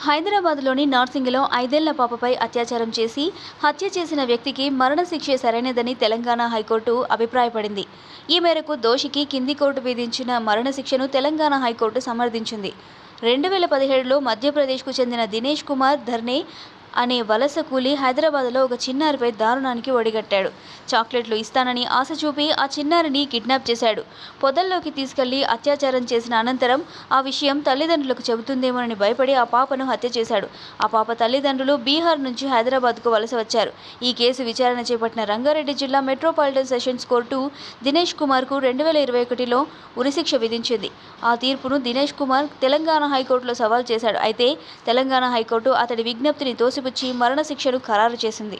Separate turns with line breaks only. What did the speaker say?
హైదరాబాద్లోని నార్సింగిలో 5 ఏళ్ల పాపపై అత్యాచారం చేసి హత్య చేసిన వ్యక్తికి మరణశిక్షే సరైనదని తెలంగాణ హైకోర్టు అభిప్రాయపడింది. ఈ మేరకు దోషికి కింది కోర్టు విధించిన మరణశిక్షను తెలంగాణ హైకోర్టు సమర్థించింది. 2017లో మధ్యప్రదేశ్కు చెందిన దినేష్ కుమార్ ధర్నే అనే వలస కూలీ హైదరాబాద్లో ఒక చిన్నారిపై దారుణానికి ఒడిగట్టాడు. చాక్లెట్లు ఇస్తానని ఆశ చూపి ఆ చిన్నారిని కిడ్నాప్ చేశాడు. పొదల్లోకి తీసుకెళ్లి అత్యాచారం చేసిన అనంతరం ఆ విషయం తల్లిదండ్రులకు చెబుతుందేమోనని భయపడి ఆ పాపను హత్య చేశాడు. ఆ పాప తల్లిదండ్రులు బీహార్ నుంచి హైదరాబాద్కు వలస వచ్చారు. ఈ కేసు విచారణ చేపట్టిన రంగారెడ్డి జిల్లా మెట్రోపాలిటన్ సెషన్స్ కోర్టు దినేష్ కుమార్కు 2021లో ఉరిశిక్ష విధించింది. ఆ తీర్పును దినేష్ కుమార్ తెలంగాణ హైకోర్టులో సవాల్ చేశాడు. అయితే తెలంగాణ హైకోర్టు అతడి విజ్ఞప్తిని తోసిపుచ్చి మరణశిక్షను ఖరారు చేసింది.